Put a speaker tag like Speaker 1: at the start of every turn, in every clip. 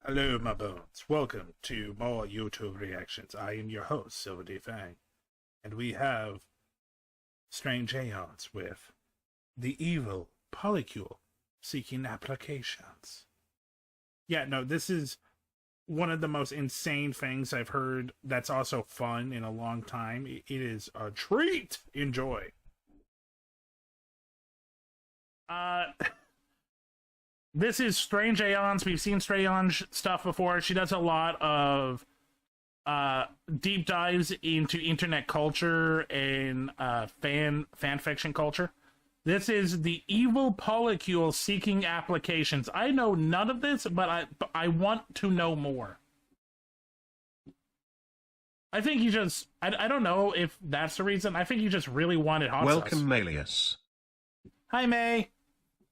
Speaker 1: Hello, my bones. Welcome to more YouTube reactions. I am your host, SilverDFanng, and we have Strange Aeons with the evil Polycule seeking applications. Yeah, no, this is one of the most insane things I've heard that's also fun in a long time. It is a treat. Enjoy. This is Strange Aeons. We've seen Strange Aeons stuff before. She does a lot of deep dives into internet culture and fan fiction culture. This is the evil Polycule seeking applications. I know none of this, but I want to know more. I think he just... I don't know if that's the reason. I think he just really wanted hot sauce.
Speaker 2: Welcome, Malius.
Speaker 1: Hi, May.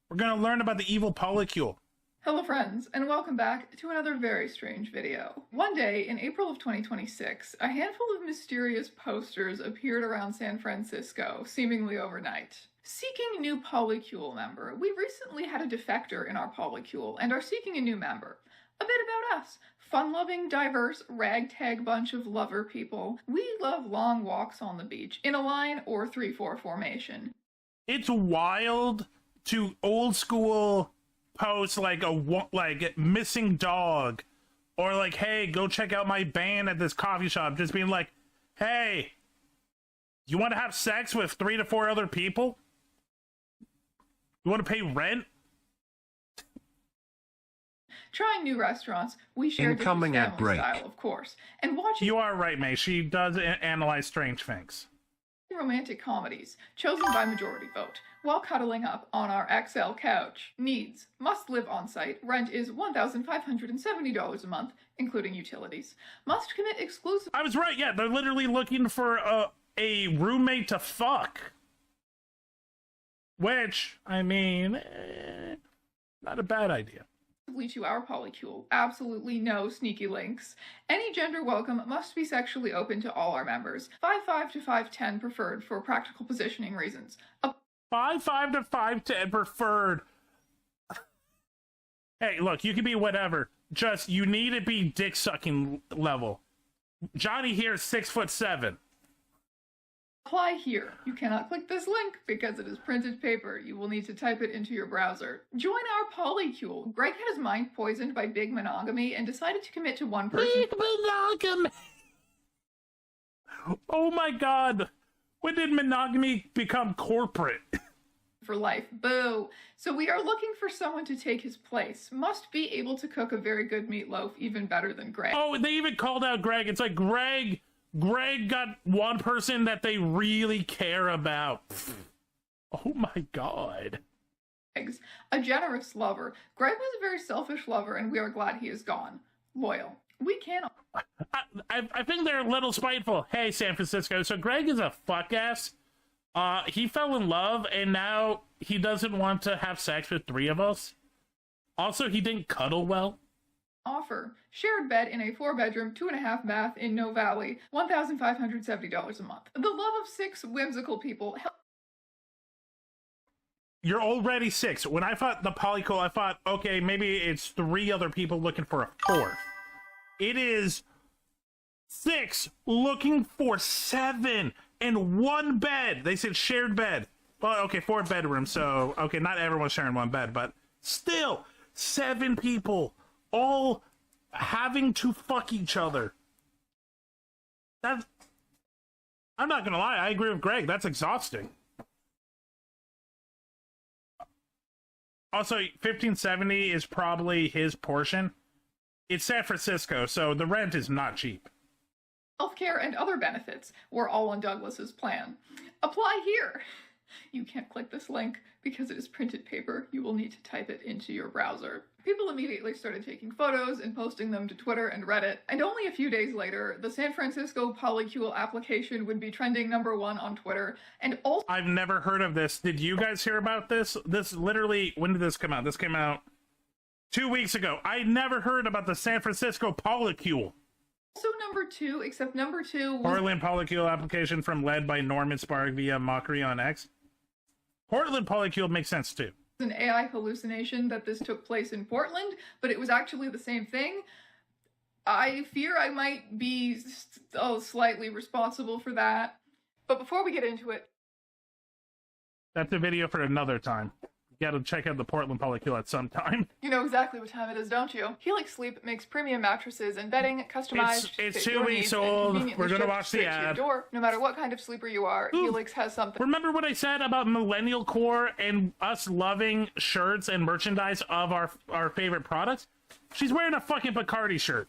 Speaker 1: We're going to learn about the evil Polycule.
Speaker 3: Hello friends, and welcome back to another very strange video. One day, in April of 2026, a handful of mysterious posters appeared around San Francisco, seemingly overnight. Seeking new Polycule member. We recently had a defector in our Polycule, and are seeking a new member. A bit about us. Fun-loving, diverse, ragtag bunch of lover people. We love long walks on the beach, in a line or 3-4 formation.
Speaker 1: It's wild to old school post like missing dog, or like, hey, go check out my band at this coffee shop, just being like, hey, you want to have sex with 3 to 4 other people? You want to pay rent?
Speaker 3: Trying new restaurants, we share
Speaker 2: Incoming
Speaker 3: different
Speaker 2: ad
Speaker 3: family
Speaker 2: break.
Speaker 3: style, of course, and watching
Speaker 1: You are right, May. She does analyze strange things.
Speaker 3: romantic comedies, chosen by majority vote, while cuddling up on our XL couch. Needs: must live on site. Rent is $1,570 a month, including utilities. Must commit exclusive.
Speaker 1: I was right. Yeah, they're literally looking for a roommate to fuck. Which, I mean, not a bad idea.
Speaker 3: To our Polycule. Absolutely no sneaky links. Any gender welcome must be sexually open to all our members. 5'5" to 5'10" preferred for practical positioning reasons.
Speaker 1: 5'5" to 5'10" preferred. Hey, look, you can be whatever. Just, you need to be dick-sucking level. Johnny here is 6'7".
Speaker 3: Apply here. You cannot click this link because it is printed paper. You will need to type it into your browser. Join our Polycule. Greg had his mind poisoned by big monogamy and decided to commit to one person.
Speaker 1: Big monogamy! Oh my god! When did monogamy become corporate?
Speaker 3: For life. Boo. So we are looking for someone to take his place. Must be able to cook a very good meatloaf, even better than Greg.
Speaker 1: Oh, they even called out Greg. It's like, Greg got one person that they really care about. Oh my god.
Speaker 3: A generous lover. Greg was a very selfish lover, and we are glad he is gone. Loyal. We can.
Speaker 1: I think they're a little spiteful. Hey, San Francisco. So Greg is a fuck ass. He fell in love, and now he doesn't want to have sex with 3 of us. Also, he didn't cuddle well.
Speaker 3: Offer. Shared bed in a 4-bedroom, 2.5 bath in No Valley, $1,570 a month. The love of 6 whimsical people.
Speaker 1: You're already 6. When I thought the Polycule, I thought, okay, maybe it's 3 other people looking for a 4th. It is 6 looking for 7 in 1 bed. They said shared bed. Well, okay, 4 bedrooms, so, okay, not everyone's sharing 1 bed, but still, 7 people all having to fuck each other. I'm not gonna lie, I agree with Greg. That's exhausting. Also, 1570 is probably his portion. It's San Francisco, so the rent is not cheap.
Speaker 3: Healthcare and other benefits were all on Douglas's plan. Apply here. You can't click this link because it is printed paper. You will need to type it into your browser. People immediately started taking photos and posting them to Twitter and Reddit, and only a few days later, the San Francisco Polycule application would be trending #1 on Twitter, and also—
Speaker 1: I've never heard of this. Did you guys hear about this? This literally, when did this come out? This came out 2 weeks ago. I never heard about the San Francisco Polycule.
Speaker 3: Also #2, except #2 was—
Speaker 1: Portland Polycule application from led by Norman Spark via Mockery on X. Portland Polycule makes sense too.
Speaker 3: an AI hallucination that this took place in Portland, but it was actually the same thing. I fear I might be slightly responsible for that. But before we get into it...
Speaker 1: That's a video for another time. You gotta check out the Portland Polycule at some time.
Speaker 3: You know exactly what time it is, don't you? Helix Sleep makes premium mattresses and bedding customized.
Speaker 1: It's 2 weeks old. We're gonna watch the ad.
Speaker 3: Door. No matter what kind of sleeper you are,
Speaker 1: Ooh.
Speaker 3: Helix has something.
Speaker 1: Remember what I said about millennial core and us loving shirts and merchandise of our favorite products? She's wearing a fucking Bacardi shirt.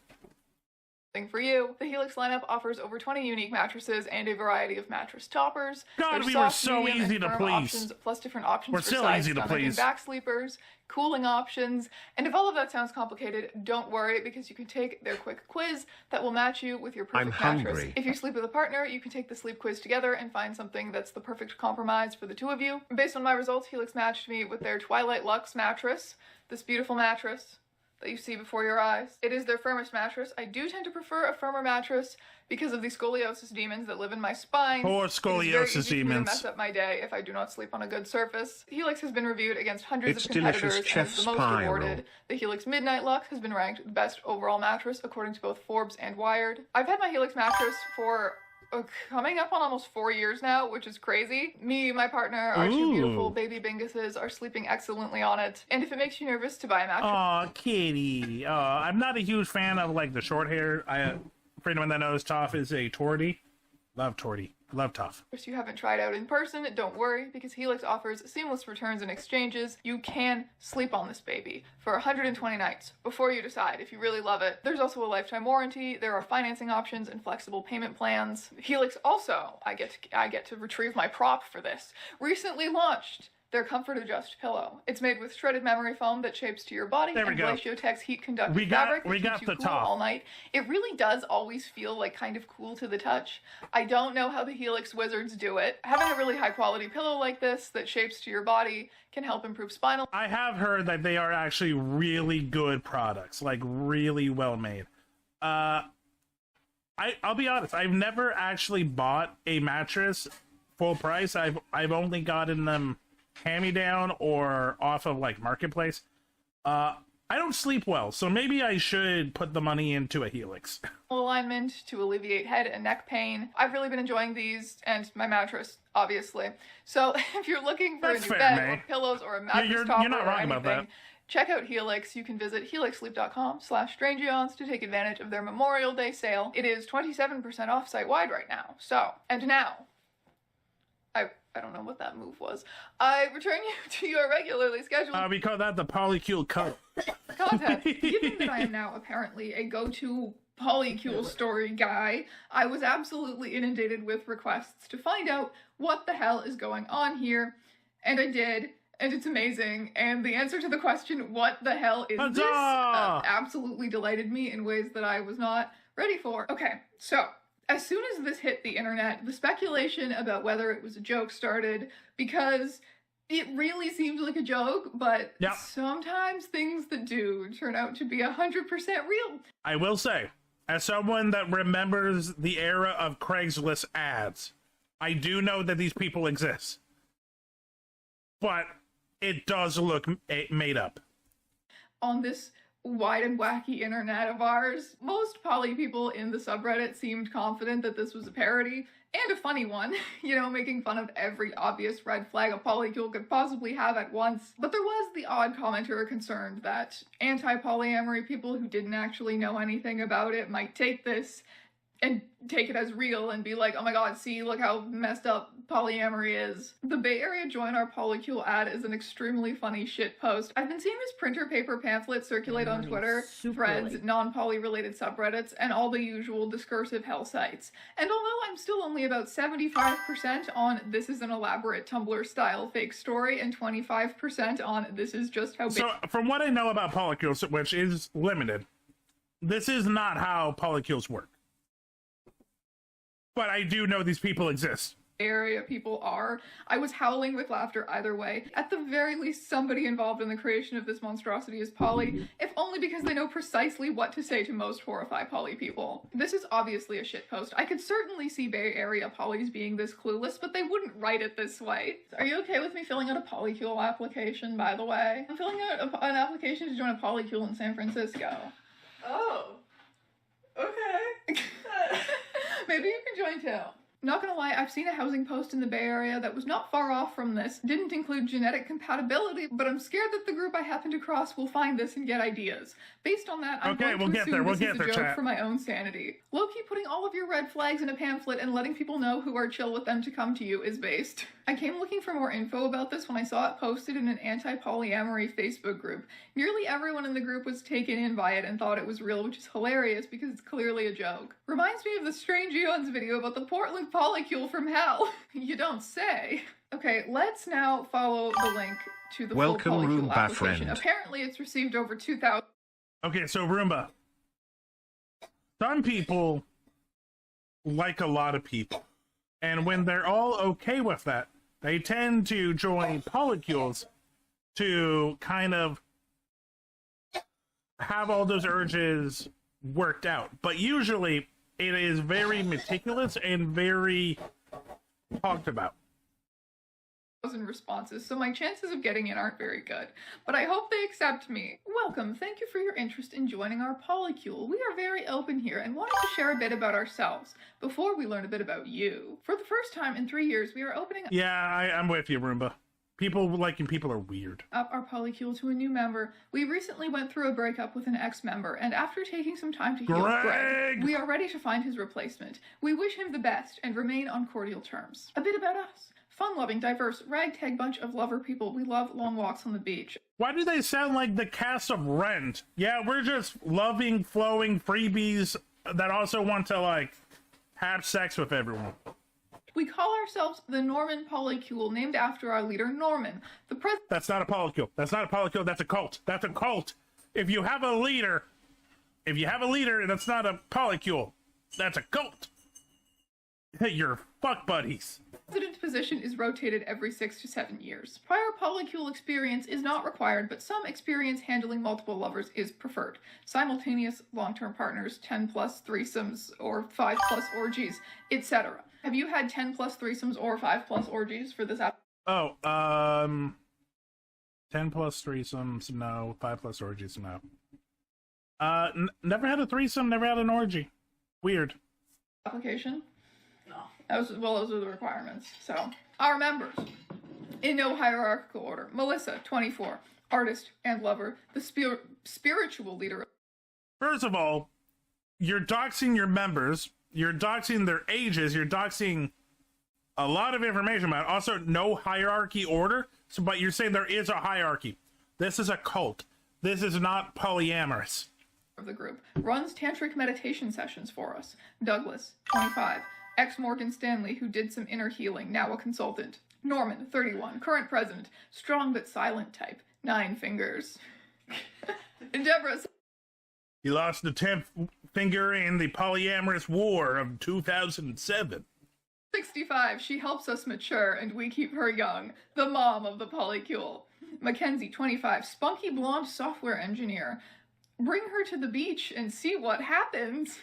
Speaker 3: For you. The Helix lineup offers over 20 unique mattresses and a variety of mattress toppers.
Speaker 1: God,
Speaker 3: There's
Speaker 1: we
Speaker 3: soft,
Speaker 1: were so
Speaker 3: medium,
Speaker 1: easy
Speaker 3: and
Speaker 1: to
Speaker 3: firm
Speaker 1: please.
Speaker 3: Options, plus different options
Speaker 1: We're
Speaker 3: for
Speaker 1: still
Speaker 3: side,
Speaker 1: easy to
Speaker 3: stomach, and
Speaker 1: please.
Speaker 3: back sleepers, cooling options, and if all of that sounds complicated, don't worry, because you can take their quick quiz that will match you with your perfect mattress. If you sleep with a partner, you can take the sleep quiz together and find something that's the perfect compromise for the two of you. Based on my results, Helix matched me with their Twilight Luxe mattress, this beautiful mattress that you see before your eyes. It is their firmest mattress. I do tend to prefer a firmer mattress because of the scoliosis demons that live in my spine.
Speaker 1: Poor scoliosis demons.
Speaker 3: To mess up my day if I do not sleep on a good surface. Helix has been reviewed against hundreds of competitors and is the most awarded. The Helix Midnight Luxe has been ranked the best overall mattress according to both Forbes and Wired. I've had my Helix mattress for coming up on almost 4 years now, which is crazy. Me, my partner, our two beautiful baby Binguses are sleeping excellently on it. And if it makes you nervous to buy a mattress...
Speaker 1: Aw, kitty. I'm not a huge fan of, like, the short hair. For anyone that knows, Toph is a Tortie. Love Tortie. Love Toph.
Speaker 3: If you haven't tried out in person, don't worry, because Helix offers seamless returns and exchanges. You can sleep on this baby for 120 nights before you decide if you really love it. There's also a lifetime warranty. There are financing options and flexible payment plans. Helix also, I get to retrieve my prop for this, recently launched their Comfort Adjust pillow. It's made with shredded memory foam that shapes to your body and Glaciotech's heat conducting fabric that keeps you cool all night. It really does always feel like kind of cool to the touch. I don't know how the Helix wizards do it. Having a really high quality pillow like this that shapes to your body can help improve spinal.
Speaker 1: I have heard that they are actually really good products, like really well made. I'll be honest, I've never actually bought a mattress full price. I've only gotten them hand-me-down or off of like Marketplace. I don't sleep well, so maybe I should put the money into a Helix.
Speaker 3: Alignment to alleviate head and neck pain. I've really been enjoying these and my mattress, obviously. So if you're looking for a new bed or pillows or a mattress topper
Speaker 1: you're not wrong about that.
Speaker 3: Check out Helix. You can visit helixsleep.com/strangeons to take advantage of their Memorial Day sale. It is 27% off site-wide right now. So, and now, I don't know what that move was. I return you to your regularly scheduled...
Speaker 1: we call that the Polycule cut.
Speaker 3: Content. Given that I am now apparently a go-to Polycule story guy, I was absolutely inundated with requests to find out what the hell is going on here, and I did, and it's amazing, and the answer to the question, what the hell is this, absolutely delighted me in ways that I was not ready for. Okay, so... as soon as this hit the internet, the speculation about whether it was a joke started, because it really seems like a joke, but sometimes things that do turn out to be 100% real.
Speaker 1: I will say, as someone that remembers the era of Craigslist ads, I do know that these people exist. But it does look made up. On this wide and wacky internet of ours, most poly people in the subreddit seemed confident that this was a parody, and a funny one, you know, making fun of every obvious red flag a Polycule could possibly have at once. But there was the odd commenter concerned that anti-polyamory people who didn't actually know anything about it might take this and take it as real and be like, oh my god, see, look how messed up polyamory is. The Bay Area Join Our Polycule ad is an extremely funny shit post. I've been seeing this printer paper pamphlet circulate on Twitter, Threads, non-poly related subreddits, and all the usual discursive hell sites. And although I'm still only about 75% on this is an elaborate Tumblr style fake story and 25% on this is just how big— So from what I know about polycules, which is limited, this is not how polycules work. But I do know these people exist.
Speaker 3: area people are. I was howling with laughter either way. At the very least, somebody involved in the creation of this monstrosity is Poly, if only because they know precisely what to say to most horrify Poly people. This is obviously a shitpost. I could certainly see Bay Area Polys being this clueless, but they wouldn't write it this way. Are you okay with me filling out a Polycule application, by the way? I'm filling out an application to join a Polycule in San Francisco.
Speaker 2: Oh. Okay.
Speaker 3: Maybe you can join too. Not gonna lie, I've seen a housing post in the Bay Area that was not far off from this. Didn't include genetic compatibility, but I'm scared that the group I happen to cross will find this and get ideas. Based on that, I'm going to assume this is a joke for my own sanity. Low-key putting all of your red flags in a pamphlet and letting people know who are chill with them to come to you is based. I came looking for more info about this when I saw it posted in an anti-polyamory Facebook group. Nearly everyone in the group was taken in by it and thought it was real, which is hilarious because it's clearly a joke. Reminds me of the strange Aeons video about the Portland Polycule from hell. You don't say. Okay, let's now follow the link to the full Polycule application. Apparently it's received over 2,000.
Speaker 1: Okay, so Roomba. Some people like a lot of people. And when they're all okay with that, they tend to join polycules to kind of have all those urges worked out. But usually it is very meticulous and very talked about.
Speaker 3: Responses, so my chances of getting in aren't very good, but I hope they accept me. Welcome, thank you for your interest in joining our Polycule. We are very open here and wanted to share a bit about ourselves before we learn a bit about you. For the first time in 3 years, we are opening
Speaker 1: I'm with you, Roomba. People liking people are weird.
Speaker 3: Up our Polycule to a new member. We recently went through a breakup with an ex-member, and after taking some time to heal Greg, we are ready to find his replacement. We wish him the best and remain on cordial terms. A bit about us. Fun-loving, diverse, ragtag bunch of lover people. We love long walks on the beach.
Speaker 1: Why do they sound like the cast of Rent? Yeah, we're just loving, flowing freebies that also want to, like, have sex with everyone.
Speaker 3: We call ourselves the Norman Polycule, named after our leader, Norman.
Speaker 1: That's not a Polycule. That's not a Polycule. That's a cult. That's a cult. If you have a leader, that's not a Polycule. That's a cult. You're fuck buddies.
Speaker 3: President's position is rotated every 6 to 7 years. Prior Polycule experience is not required, but some experience handling multiple lovers is preferred. Simultaneous long-term partners, 10+ threesomes, or 5+ orgies, etc. Have you had 10+ threesomes or 5+ orgies for this app?
Speaker 1: 10+ threesomes, no. 5+ orgies, no. Never had a threesome, never had an orgy. Weird.
Speaker 3: Application? Those are the requirements. So, our members, in no hierarchical order. Melissa, 24, artist and lover, the spiritual leader.
Speaker 1: First of all, you're doxing your members, you're doxing their ages, you're doxing a lot of information about it. Also, no hierarchy order, but you're saying there is a hierarchy. This is a cult. This is not polyamorous.
Speaker 3: Of the group, runs tantric meditation sessions for us. Douglas, 25. Ex-Morgan Stanley, who did some inner healing, now a consultant. Norman, 31, current president, strong but silent type, 9 fingers. Deborah.
Speaker 1: He lost the 10th finger in the polyamorous war of 2007.
Speaker 3: 65, she helps us mature and we keep her young. The mom of the Polycule. Mackenzie, 25, spunky blonde software engineer. Bring her to the beach and see what happens.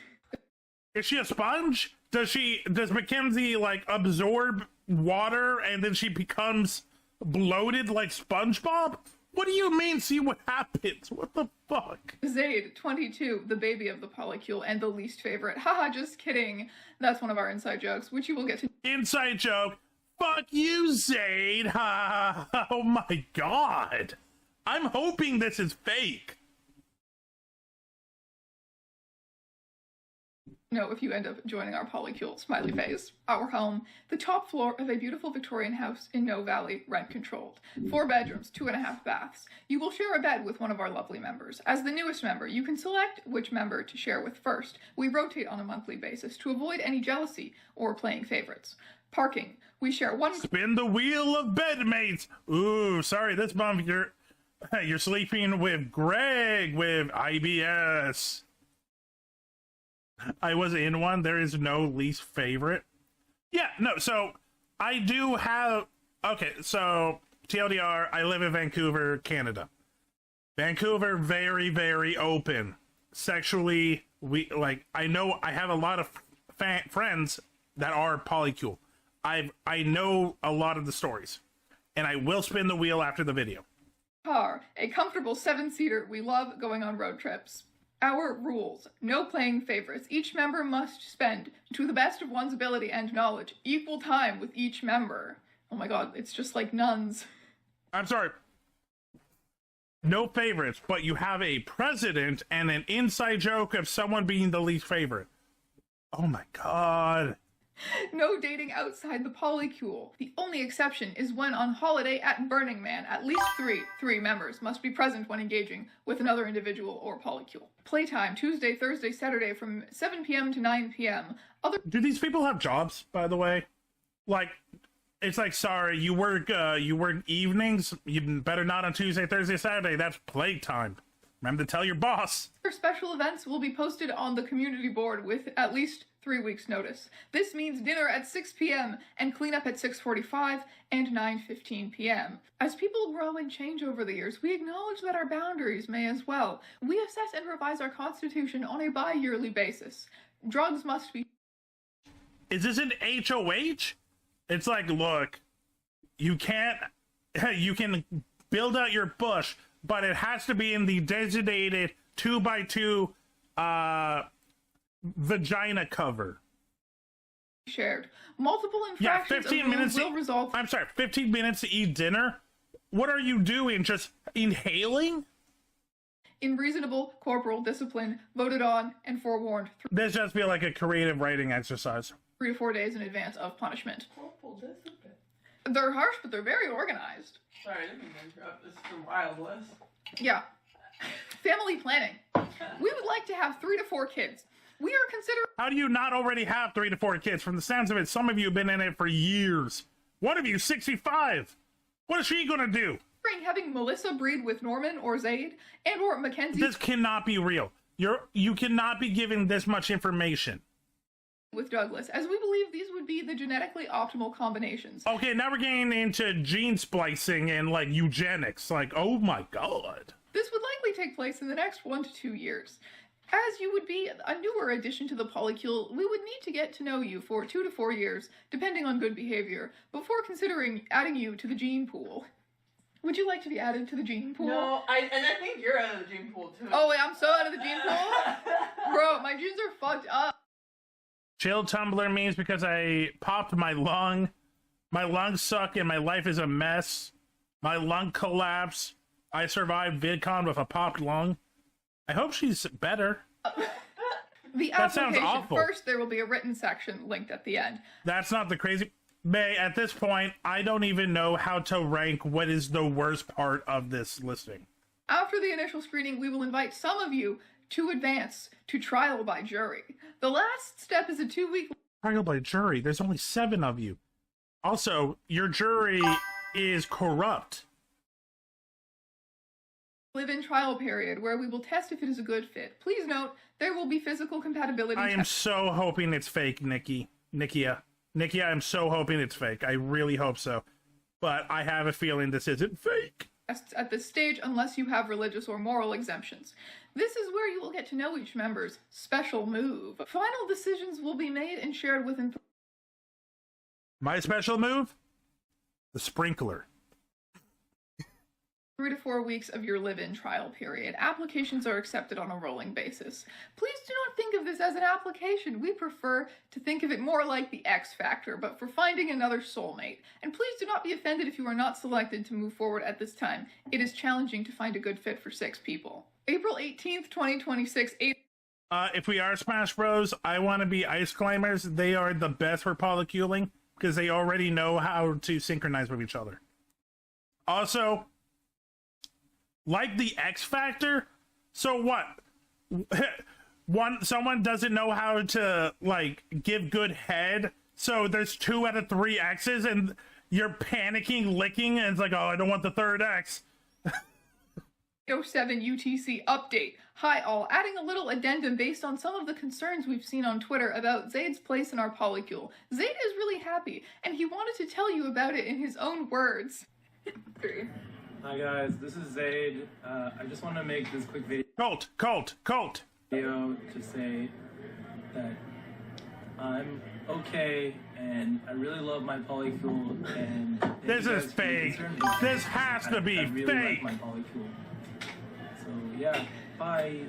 Speaker 1: Is she a sponge? Does Mackenzie, like, absorb water and then she becomes bloated like SpongeBob? What do you mean, see what happens? What the fuck?
Speaker 3: Zaid, 22, the baby of the Polycule and the least favorite. Haha, just kidding. That's one of our inside jokes, which you will get to.
Speaker 1: Inside joke? Fuck you, Zaid. Ha! Oh my god. I'm hoping this is fake.
Speaker 3: No, if you end up joining our Polycule, smiley face. Our home, the top floor of a beautiful Victorian house in No Valley, rent controlled. 4 bedrooms, 2.5 baths. You will share a bed with one of our lovely members. As the newest member, you can select which member to share with first. We rotate on a monthly basis to avoid any jealousy or playing favorites. Parking, we share one.
Speaker 1: Spin the wheel of bedmates. Ooh, sorry, this month you're sleeping with Greg with IBS. I was in one. There is no least favorite. Yeah, no, so I do have... Okay, so TLDR, I live in Vancouver, Canada. Vancouver, very, very open. Sexually, I know I have a lot of friends that are Polycule. I know a lot of the stories. And I will spin the wheel after the video.
Speaker 3: Car, a comfortable 7-seater. We love going on road trips. Our rules. No playing favorites. Each member must spend, to the best of one's ability and knowledge, equal time with each member. Oh my god, it's just like nuns.
Speaker 1: I'm sorry. No favorites, but you have a president and an inside joke of someone being the least favorite. Oh my god.
Speaker 3: No dating outside the Polycule. The only exception is when on holiday at Burning Man, at least three members must be present when engaging with another individual or Polycule. Playtime, Tuesday, Thursday, Saturday from 7 p.m. to 9 p.m.
Speaker 1: Do these people have jobs, by the way? Like, it's like, sorry, you work evenings? You better not on Tuesday, Thursday, Saturday. That's playtime. Remember to tell your boss.
Speaker 3: Special events will be posted on the community board with at least 3 weeks notice. This means dinner at 6 p.m. and cleanup at 6:45 and 9:15 p.m. As people grow and change over the years, we acknowledge that our boundaries may as well. We assess and revise our constitution on a bi-yearly basis. Drugs must be...
Speaker 1: Is this an HOH? It's like, look, you can build out your bush, but it has to be in the designated 2x2 vagina cover.
Speaker 3: Shared. Multiple infractions
Speaker 1: 15
Speaker 3: of rules
Speaker 1: minutes
Speaker 3: will result...
Speaker 1: I'm sorry, 15 minutes to eat dinner? What are you doing? Just inhaling?
Speaker 3: in reasonable corporal discipline, voted on and forewarned
Speaker 1: This just feel like a creative writing exercise.
Speaker 3: 3 to 4 days in advance of punishment.
Speaker 2: Corporal discipline.
Speaker 3: They're harsh, but they're very organized.
Speaker 2: Sorry, I didn't mean to interrupt. This is the wild list.
Speaker 3: Yeah. Family planning. We would like to have 3 to 4 kids. We are considering...
Speaker 1: How do you not already have 3 to 4 kids? From the sounds of it, some of you have been in it for years. One of you, 65. What is she gonna do?
Speaker 3: having Melissa breed with Norman or Zaid and or Mackenzie...
Speaker 1: This cannot be real. You cannot be giving this much information.
Speaker 3: ...with Douglas, as we believe these would be the genetically optimal combinations.
Speaker 1: Okay, now we're getting into gene splicing and, like, eugenics. Like, oh my god.
Speaker 3: This would likely take place in the next 1 to 2 years. As you would be a newer addition to the Polycule, we would need to get to know you for 2 to 4 years, depending on good behavior, before considering adding you to the gene pool. Would you like to be added to the gene pool?
Speaker 2: No, I think you're out of the gene pool, too.
Speaker 3: Oh, wait, I'm so out of the gene pool? Bro, my genes are fucked up.
Speaker 1: Chill Tumblr means because I popped my lung. My lungs suck and my life is a mess. My lung collapsed. I survived VidCon with a popped lung. I hope she's better.
Speaker 3: The
Speaker 1: that sounds
Speaker 3: application.
Speaker 1: awful.
Speaker 3: First, there will be a written section linked at the end.
Speaker 1: That's not the crazy... May, at this point, I don't even know how to rank what is the worst part of this listing.
Speaker 3: After the initial screening, we will invite some of you to advance to trial by jury. The last step is a 2-week...
Speaker 1: Trial by jury? There's only 7 of you. Also, your jury is corrupt.
Speaker 3: Live-in trial period where we will test if it is a good fit. Please note, there will be physical compatibility
Speaker 1: I am so hoping it's fake, Nikia, I'm so hoping it's fake. I really hope so. But I have a feeling this isn't fake.
Speaker 3: At this stage unless you have religious or moral exemptions. This is where you will get to know each member's special move. Final decisions will be made and shared within...
Speaker 1: My special move? The sprinkler.
Speaker 3: 3 to 4 weeks of your live-in trial period. Applications are accepted on a rolling basis. Please do not think of this as an application. We prefer to think of it more like the X Factor, but for finding another soulmate. And please do not be offended if you are not selected to move forward at this time. It is challenging to find a good fit for 6 people. April 18th, 2026.
Speaker 1: If we are Smash Bros, I want to be Ice Climbers. They are the best for polyculing because they already know how to synchronize with each other. Also, like the X Factor, so what? Someone doesn't know how to, like, give good head, so there's 2 out of 3 X's, and you're panicking, licking, and it's like, oh, I don't want the 3rd X.
Speaker 3: 07 UTC update. Hi all, adding a little addendum based on some of the concerns we've seen on Twitter about Zayd's place in our Polycule. Zayd is really happy, and he wanted to tell you about it in his own words. 3.
Speaker 4: Hi guys, this is Zayd. I just want to make this quick
Speaker 1: Colt.
Speaker 4: video to say that I'm okay and I really love my Polycule and
Speaker 1: This is fake. This has to be
Speaker 4: I really
Speaker 1: fake.
Speaker 4: like my Polycule. So yeah, bye.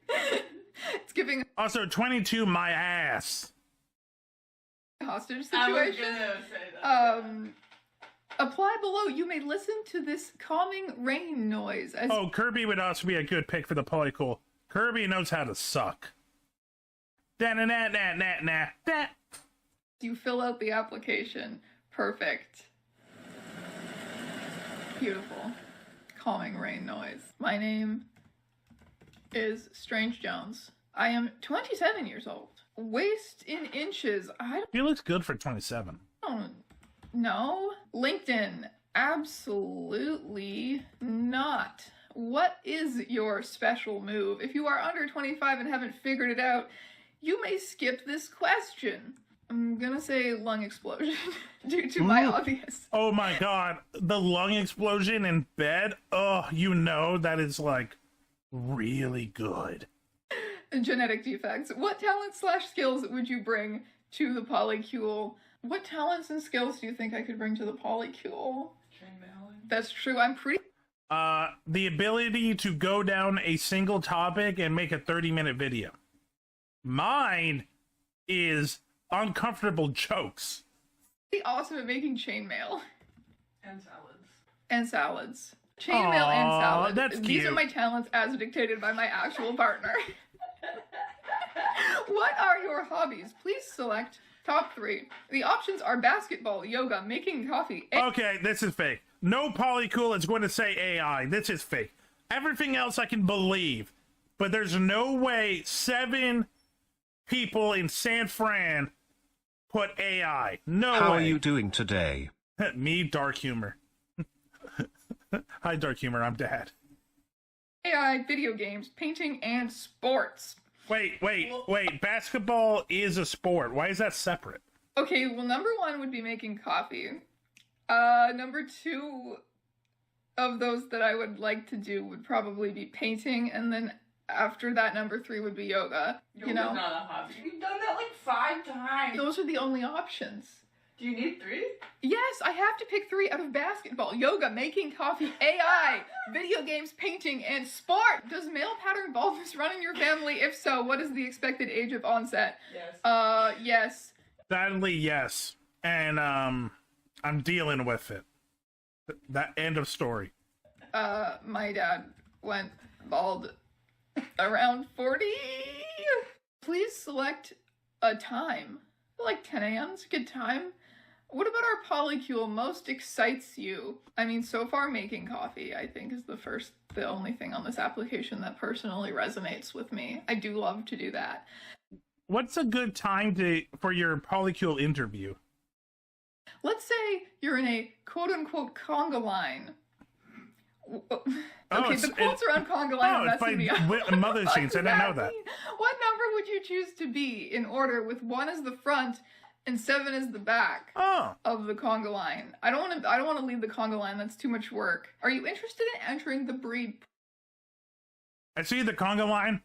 Speaker 3: It's giving
Speaker 1: Also, 22 my ass.
Speaker 3: a hostage
Speaker 2: I was
Speaker 3: situation.
Speaker 2: gonna say that.
Speaker 3: Apply below. You may listen to this calming rain noise as
Speaker 1: Oh, Kirby would also be a good pick for the Polycule. Kirby knows how to suck. Da-na-na-na-na-na.
Speaker 3: you fill out the application. Perfect. Beautiful. Calming rain noise. My name is Strange Jones. I am 27 years old. Waist in inches. I
Speaker 1: He looks good for 27.
Speaker 3: don't know. LinkedIn. Absolutely not. What is your special move? If you are under 25 and haven't figured it out, you may skip this question. I'm gonna say lung explosion due to my obvious.
Speaker 1: Oh my god, the lung explosion in bed? Oh, you know that is like really good.
Speaker 3: Genetic defects. What talents / skills would you bring to the Polycule? What talents and skills do you think I could bring to the Polycule?
Speaker 2: Chainmailing.
Speaker 3: That's true. I'm pretty
Speaker 1: The ability to go down a single topic and make a 30-minute video. Mine is uncomfortable jokes.
Speaker 3: awesome at making chainmail
Speaker 2: And salads.
Speaker 3: and salads. Chainmail and
Speaker 1: Aw,
Speaker 3: salad.
Speaker 1: that's
Speaker 3: These are
Speaker 1: cute.
Speaker 3: my talents as dictated by my actual partner. What are your hobbies? Please select top 3. The options are basketball, yoga, making coffee,
Speaker 1: Okay, this is fake. No Polycule is going to say AI. This is fake. Everything else I can believe. But there's no way 7 people in San Fran put AI. No
Speaker 5: How
Speaker 1: way.
Speaker 5: are you doing today?
Speaker 1: Me, dark humor. Hi, dark humor. I'm Dad.
Speaker 3: AI, video games, painting, and sports.
Speaker 1: Wait. Basketball is a sport. Why is that separate?
Speaker 3: Okay, well, number 1 would be making coffee. Number 2 of those that I would like to do would probably be painting, and then after that, number 3 would be yoga. You know,
Speaker 2: not a hobby. You've done that like 5 times.
Speaker 3: those are the only options.
Speaker 2: Do you need 3?
Speaker 3: Yes, I have to pick 3 out of basketball, yoga, making coffee, AI, video games, painting, and sport. Does male pattern baldness run in your family? If so, what is the expected age of onset?
Speaker 2: Yes.
Speaker 3: Yes.
Speaker 1: Sadly, yes. And, I'm dealing with it. That end of story.
Speaker 3: My dad went bald around 40. Please select a time. Like 10 a.m. is a good time. What about our Polycule most excites you? I mean, so far making coffee, I think, is the only thing on this application that personally resonates with me. I do love to do that.
Speaker 1: What's a good time for your Polycule interview?
Speaker 3: Let's say you're in a quote-unquote conga line. Okay,
Speaker 1: it's-
Speaker 3: the quotes around conga line are
Speaker 1: it's by
Speaker 3: messing me up.
Speaker 1: Mother
Speaker 3: What
Speaker 1: Scenes. I
Speaker 3: does
Speaker 1: didn't know that.
Speaker 3: mean? What number would you choose to be in order with 1 as the front and 7 as the back
Speaker 1: Oh,
Speaker 3: of the conga line? I don't want to lead the conga line. That's too much work. Are you interested in entering the breed
Speaker 1: I see the conga line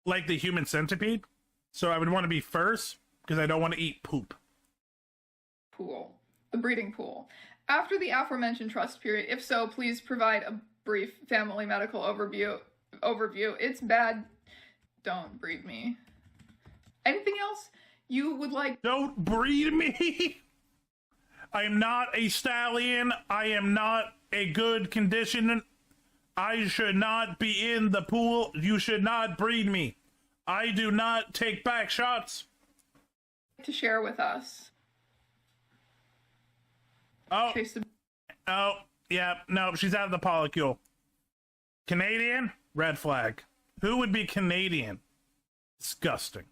Speaker 1: like the human centipede. So I would want to be first because I don't want to eat poop.
Speaker 3: pool? The breeding pool. After the aforementioned trust period, if so, please provide a brief family medical overview. It's bad. Don't breed me. Anything else you would like?
Speaker 1: Don't breed me. I am not a stallion. I am not a good condition. I should not be in the pool. You should not breed me. I do not take back shots.
Speaker 3: To share with us?
Speaker 1: Oh,
Speaker 3: Okay, so
Speaker 1: yeah, no, she's out of the Polycule. Canadian? Red flag. Who would be Canadian? Disgusting.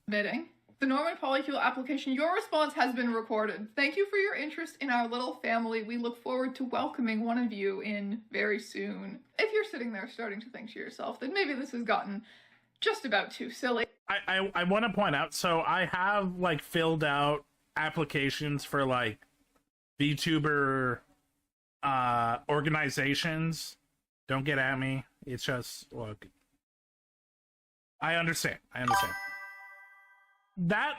Speaker 3: submitting. The Norman Polycule application, your response has been recorded. Thank you for your interest in our little family. We look forward to welcoming one of you in very soon. If you're sitting there starting to think to yourself that maybe this has gotten just about too silly.
Speaker 1: I want to point out, so I have like filled out applications for like VTuber organizations. Don't get at me. It's just, look, I understand. That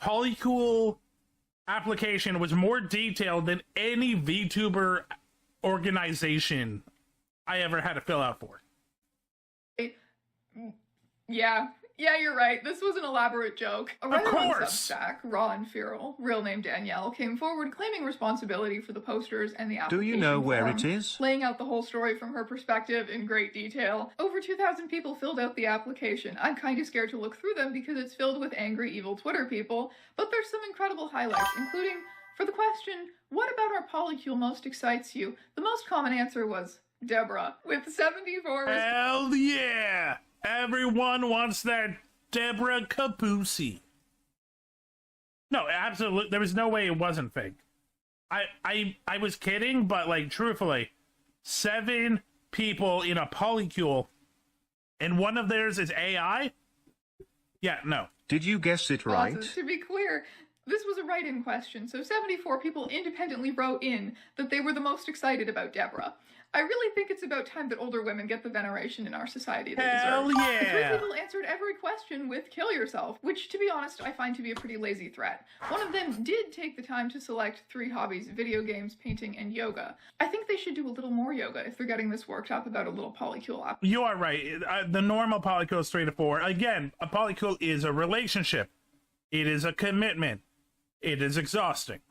Speaker 1: Polycule application was more detailed than any VTuber organization I ever had to fill out for.
Speaker 3: Yeah, you're right. This was an elaborate joke. A writer on
Speaker 1: course.
Speaker 3: Substack, Raw and Feral, real name Danielle, came forward claiming responsibility for the posters and the
Speaker 5: Do
Speaker 3: application
Speaker 5: you know where
Speaker 3: form,
Speaker 5: it is?
Speaker 3: laying out the whole story from her perspective in great detail. Over 2,000 people filled out the application. I'm kinda scared to look through them because it's filled with angry, evil Twitter people, but there's some incredible highlights, including, for the question, what about our Polycule most excites you? The most common answer was Deborah, with 74
Speaker 1: Hell yeah! Everyone wants that Deborah Capusi. No, absolutely. There was no way it wasn't fake. I was kidding, but like truthfully, 7 people in a Polycule, and one of theirs is AI? Yeah, no.
Speaker 5: Did you guess it right?
Speaker 3: To be clear, this was a write-in question, so 74 people independently wrote in that they were the most excited about Deborah. I really think it's about time that older women get the veneration in our society they
Speaker 1: Hell
Speaker 3: deserve.
Speaker 1: yeah!
Speaker 3: The 3 people answered every question with kill yourself, which, to be honest, I find to be a pretty lazy threat. One of them did take the time to select 3 hobbies: video games, painting, and yoga. I think they should do a little more yoga if they're getting this worked up about a little Polycule app.
Speaker 1: You are right. The normal Polycule is 3 to 4. Again, a Polycule is a relationship. It is a commitment. It is exhausting.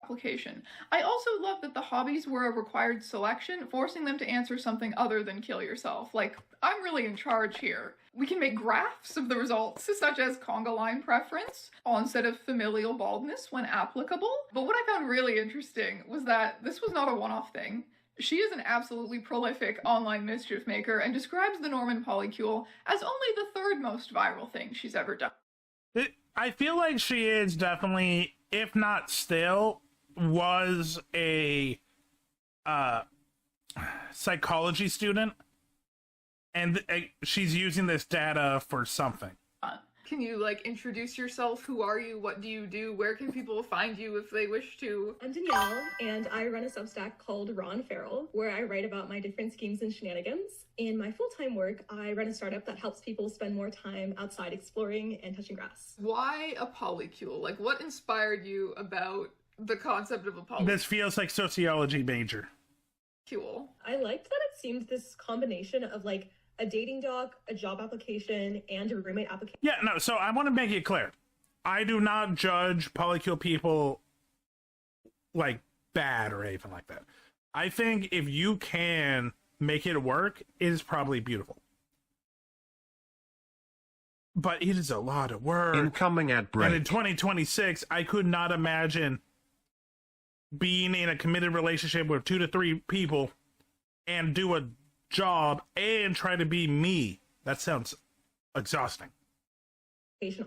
Speaker 3: Application. I also love that the hobbies were a required selection, forcing them to answer something other than kill yourself. Like, I'm really in charge here. We can make graphs of the results, such as conga line preference, onset of familial baldness when applicable. But what I found really interesting was that this was not a one-off thing. She is an absolutely prolific online mischief maker and describes the Norman Polycule as only the 3rd most viral thing she's ever done.
Speaker 1: I feel like she is definitely, if not still, was a psychology student, and she's using this data for something.
Speaker 3: Can you, like, introduce yourself? Who are you? What do you do? Where can people find you if they wish to?
Speaker 6: I'm Danielle, and I run a Substack called Raw and Feral, where I write about my different schemes and shenanigans. In my full-time work, I run a startup that helps people spend more time outside exploring and touching grass.
Speaker 3: Why a Polycule? Like, what inspired you about the concept of a Polycule?
Speaker 1: This feels like sociology major.
Speaker 6: I liked that it seemed this combination of, like, a dating doc, a job application, and a roommate application.
Speaker 1: Yeah, no, so I want to make it clear. I do not judge Polycule people like bad or anything like that. I think if you can make it work, it is probably beautiful. But it is a lot of work.
Speaker 5: Incoming ad break.
Speaker 1: And in 2026, I could not imagine being in a committed relationship with 2 to 3 people and do a job and try to be me. That sounds exhausting.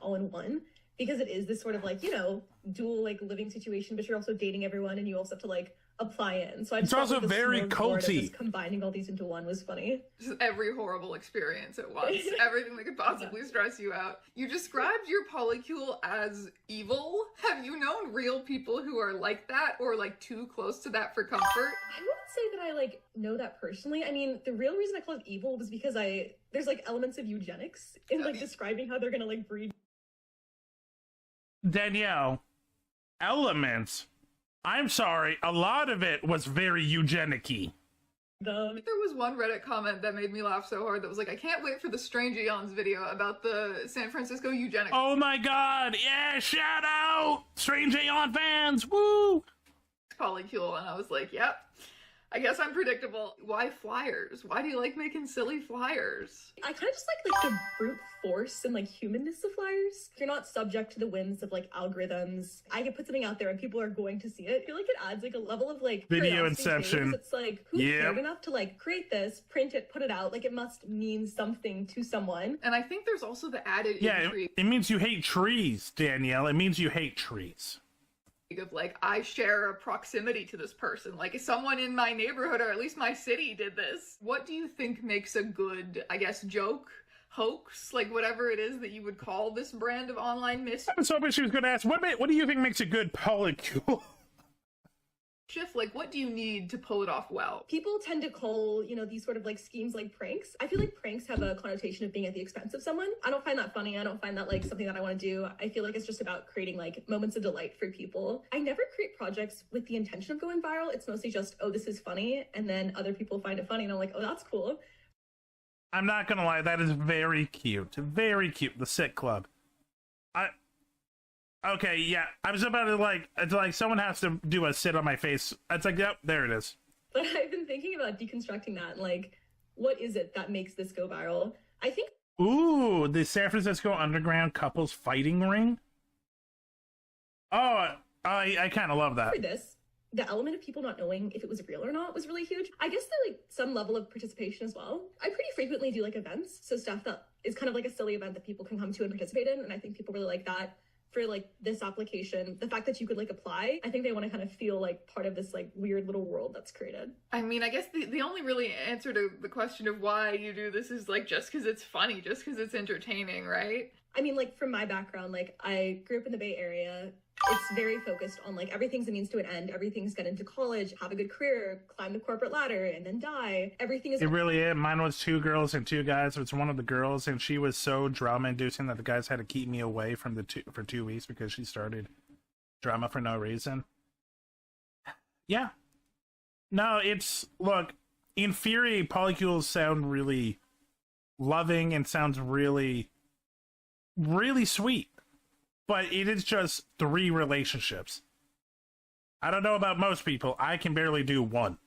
Speaker 6: All in one, because it is this sort of, like, you know, dual, like, living situation, but you're also dating everyone and you also have to, like, apply in. So I just
Speaker 1: It's also
Speaker 6: thought, like, the
Speaker 1: very
Speaker 6: smorgasbord of
Speaker 1: culty.
Speaker 6: just combining all these into one was funny.
Speaker 3: Just every horrible experience at once. Everything that could possibly stress you out. You described your Polycule as evil. Have you known real people who are like that, or like too close to that for comfort?
Speaker 6: I wouldn't say that I, like, know that personally. I mean, the real reason I call it evil was because there's, like, elements of eugenics in, like, describing how they're gonna, like, breed.
Speaker 1: Danielle, elements? I'm sorry, a lot of it was very eugenic-y.
Speaker 6: Them.
Speaker 3: There was one Reddit comment that made me laugh so hard that was like, I can't wait for the Strange Aeons video about the San Francisco eugenics.
Speaker 1: Oh my god, yeah, shout out! Strange Aeon fans, woo!
Speaker 3: Polycule, and I was like, yep. I guess I'm predictable. Why flyers? Why do you like making silly flyers?
Speaker 6: I kind of just like the brute force and like humanness of flyers. You're not subject to the whims of like algorithms. I can put something out there and people are going to see it. I feel like it adds like a level of like
Speaker 1: Video
Speaker 6: curiosity, too,
Speaker 1: inception.
Speaker 6: 'cause it's like, who cared enough to like create this, print it, put it out? Like it must mean something to someone.
Speaker 3: And I think there's also the added
Speaker 1: Yeah,
Speaker 3: intrigue
Speaker 1: it means you hate trees, Danielle. It means you hate trees.
Speaker 3: of like, I share a proximity to this person. Like, someone in my neighborhood or at least my city did this. What do you think makes a good, I guess, joke? Hoax, like whatever it is that you would call this brand of online mischief.
Speaker 1: I was hoping she was going to ask, what do you think makes a good polycule?
Speaker 3: Like, what do you need to pull it off well?
Speaker 6: People tend to call, you know, these sort of like schemes like pranks. I feel like pranks have a connotation of being at the expense of someone. I don't find that funny. I don't find that like something that I want to do. I feel like it's just about creating like moments of delight for people. I never create projects with the intention of going viral. It's mostly just, oh, this is funny. And then other people find it funny and I'm like, oh, that's cool.
Speaker 1: I'm not going to lie. That is very cute. Very cute. The Sick Club. Okay, yeah. I was about to like, it's like someone has to do a sit on my face. It's like, yep, there it is.
Speaker 6: But I've been thinking about deconstructing that and like, what is it that makes this go viral? I think.
Speaker 1: Ooh, the San Francisco Underground couples fighting ring. Oh, I kind of love that.
Speaker 6: For this, the element of people not knowing if it was real or not was really huge. I guess there like some level of participation as well. I pretty frequently do like events, so stuff that is kind of like a silly event that people can come to and participate in, and I think people really like that. For like this application, the fact that you could like apply, I think they want to kind of feel like part of this like weird little world that's created.
Speaker 3: I mean, I guess the only really answer to the question of why you do this is like just because it's funny, just because it's entertaining, right?
Speaker 6: I mean, like from my background, like I grew up in the Bay Area. It's very focused on like everything's a means to an end. Everything's get into college, have a good career, climb the corporate ladder, and then die. Everything is.
Speaker 1: It really is. Mine was 2 girls and 2 guys. It was one of the girls, and she was so drama-inducing that the guys had to keep me away from for 2 weeks because she started drama for no reason. Yeah. No, it's look. In theory, polycules sound really loving and sounds really, really sweet. But it is just 3 relationships. I don't know about most people. I can barely do 1.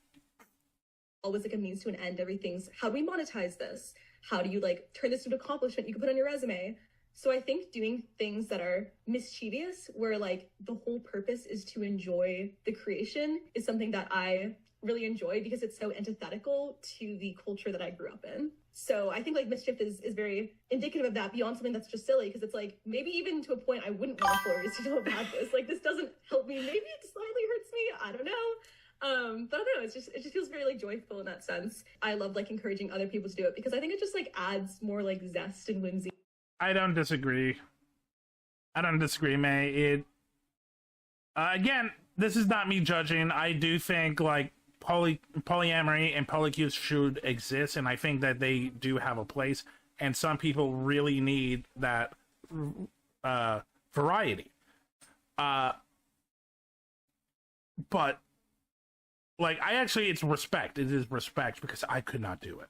Speaker 6: Always like a means to an end. Everything's, how do we monetize this? How do you like turn this into an accomplishment you can put on your resume? So I think doing things that are mischievous, where like the whole purpose is to enjoy the creation, is something that I really enjoy because it's so antithetical to the culture that I grew up in. So I think like mischief is very indicative of that beyond something that's just silly, because it's like maybe even to a point I wouldn't want employers to know about this. Like this doesn't help me. Maybe it slightly hurts me. I don't know. But I don't know. It just feels very like joyful in that sense. I love like encouraging other people to do it because I think it just like adds more like zest and whimsy.
Speaker 1: I don't disagree. May. It again, this is not me judging. I do think like polyamory and polycules should exist, and I think that they do have a place, and some people really need that variety. But like it's respect. It is respect because I could not do it.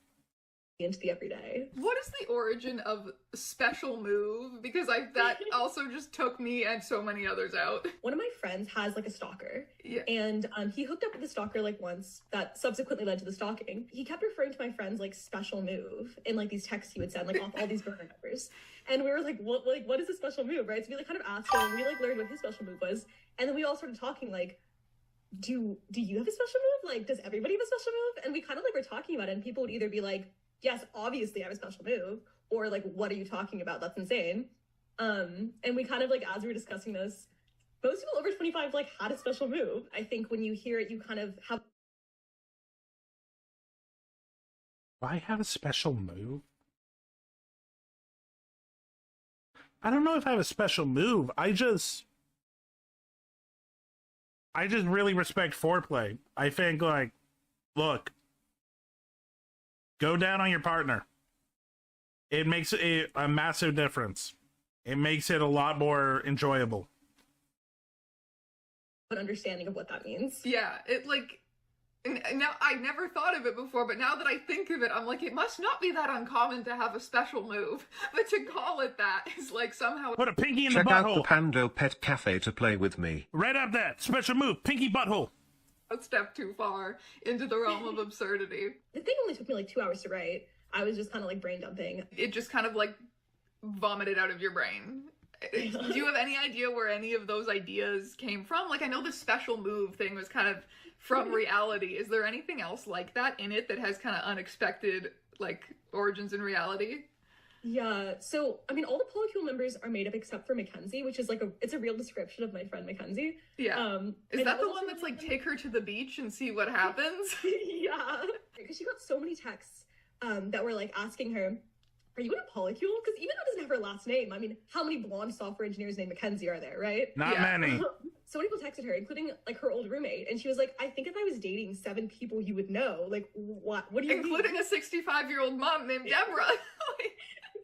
Speaker 6: Into the everyday.
Speaker 3: What is the origin of special move? Because that also just took me and so many others out.
Speaker 6: One of my friends has like a stalker,
Speaker 3: yeah.
Speaker 6: And he hooked up with the stalker like once. That subsequently led to the stalking. He kept referring to my friend's like special move in like these texts he would send like off all these burner numbers, and we were like, what is a special move, right? So we like kind of asked him. We like learned what his special move was, and then we all started talking like, do you have a special move? Like, does everybody have a special move? And we kind of like were talking about it, and people would either be like, yes, obviously I have a special move, or like, what are you talking about? That's insane. And we kind of like, as we were discussing this, most people over 25 like had a special move. I think when you hear it, you kind of have.
Speaker 1: I have a special move. I don't know if I have a special move. I just really respect foreplay. I think like, look, go down on your partner. It makes a massive difference. It makes it a lot more enjoyable.
Speaker 6: An understanding of what that means.
Speaker 3: Yeah, it like, and now I never thought of it before, but now that I think of it, I'm like, it must not be that uncommon to have a special move, but to call it that is like somehow.
Speaker 1: Put a pinky in
Speaker 5: Check
Speaker 1: the butthole.
Speaker 5: out the Pando Pet Cafe to play with me.
Speaker 1: Right up there. Special move. Pinky butthole.
Speaker 3: a step too far into the realm of absurdity.
Speaker 6: The thing only took me like 2 hours to write. I was just kind of like brain dumping.
Speaker 3: It just kind of like vomited out of your brain. Do you have any idea where any of those ideas came from? Like, I know the special move thing was kind of from reality. Is there anything else like that in it that has kind of unexpected, like, origins in reality?
Speaker 6: Yeah, so, I mean, all the Polycule members are made up except for Mackenzie, which is like it's a real description of my friend Mackenzie.
Speaker 3: Yeah. Is that the one that's like, take her to the beach and see what happens?
Speaker 6: Yeah. Because she got so many texts that were like asking her, are you in a Polycule? Because even though it doesn't have her last name, I mean, how many blonde software engineers named Mackenzie are there, right?
Speaker 1: Not many.
Speaker 6: So many people texted her, including like her old roommate, and she was like, I think if I was dating 7 people you would know. Like, what do you
Speaker 3: Including
Speaker 6: mean?
Speaker 3: a 65-year-old mom named Deborah.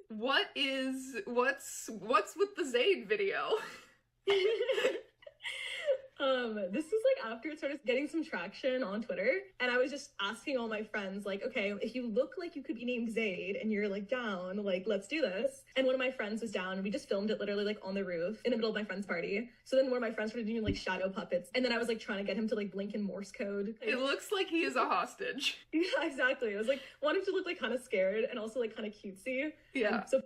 Speaker 3: What's with the Zayd video?
Speaker 6: This is like after it started getting some traction on Twitter, and I was just asking all my friends, like, okay, if you look like you could be named Zayd and you're like down, like, let's do this. And one of my friends was down, and we just filmed it literally like on the roof in the middle of my friend's party. So then one of my friends started doing like shadow puppets, and then I was like trying to get him to like blink in Morse code.
Speaker 3: It looks like he is a hostage.
Speaker 6: Yeah, exactly. I was like wanting to look like kind of scared and also like kind of cutesy.
Speaker 3: Yeah.
Speaker 6: So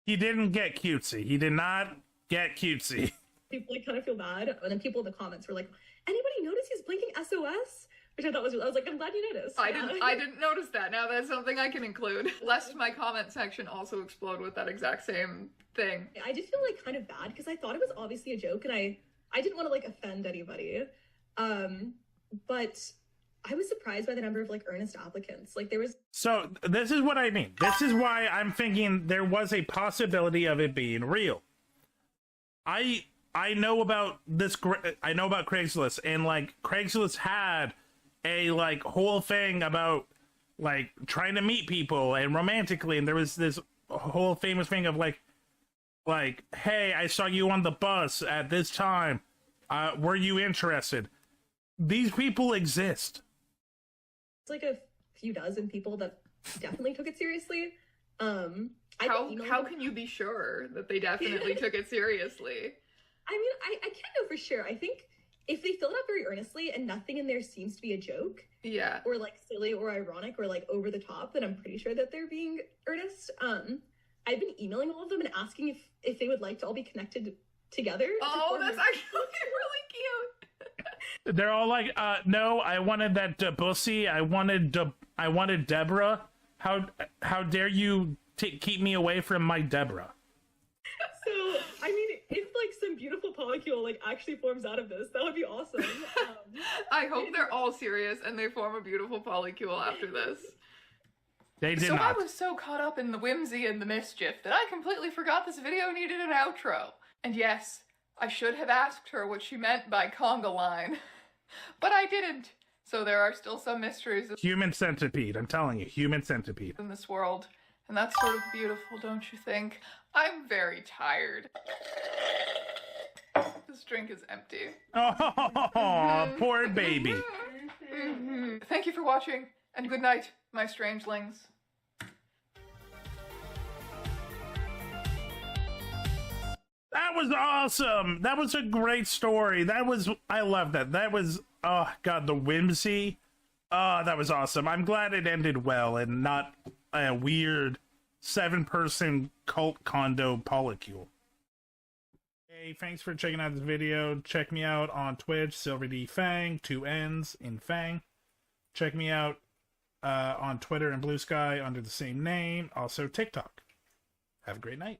Speaker 1: He didn't get cutesy. He did not get cutesy.
Speaker 6: people like kind of feel bad, and then people in the comments were like, anybody notice he's blinking SOS? Which I thought was, I was like, I'm glad you noticed.
Speaker 3: I didn't notice that. Now that's something I can include. Lest my comment section also explode with that exact same thing.
Speaker 6: I did feel like kind of bad because I thought it was obviously a joke, and I didn't want to like offend anybody. But I was surprised by the number of like earnest applicants. Like there was.
Speaker 1: So this is what I mean. This is why I'm thinking there was a possibility of it being real. I know about this. I know about Craigslist, and like Craigslist had a like whole thing about like trying to meet people and romantically, and there was this whole famous thing of like, hey, I saw you on the bus at this time. Were you interested? These people exist.
Speaker 6: It's like a few dozen people that definitely took it seriously.
Speaker 3: How can you be sure that they definitely took it seriously?
Speaker 6: I mean, I can't know for sure. I think if they filled it out very earnestly and nothing in there seems to be a joke,
Speaker 3: Yeah.
Speaker 6: or like silly or ironic or like over the top, then I'm pretty sure that they're being earnest. I've been emailing all of them and asking if they would like to all be connected together.
Speaker 3: Oh, that's actually really cute.
Speaker 1: They're all like, no, I wanted that bussy. I wanted Deborah. How dare you keep me away from my Deborah?
Speaker 6: So, I mean, if like some beautiful polycule like actually forms out of this, that would be awesome.
Speaker 3: I hope they're all serious and they form a beautiful polycule after this.
Speaker 1: They did
Speaker 3: So
Speaker 1: not.
Speaker 3: I was so caught up in the whimsy and the mischief that I completely forgot this video needed an outro. And yes, I should have asked her what she meant by conga line, but I didn't. So there are still some mysteries
Speaker 1: Human centipede. I'm telling you, human centipede.
Speaker 3: in this world, and that's sort of beautiful, don't you think? I'm very tired. This drink is empty.
Speaker 1: Oh, poor baby.
Speaker 3: Thank you for watching, and good night, my strangelings.
Speaker 1: That was awesome. That was a great story. I love that. That was, oh God, the whimsy. Oh, that was awesome. I'm glad it ended well and not a weird 7-person cult condo polycule. Hey, thanks for checking out this video. Check me out on Twitch, SilverDFanng, 2 N's in Fang. Check me out on Twitter and Blue Sky under the same name. Also TikTok. Have a great night.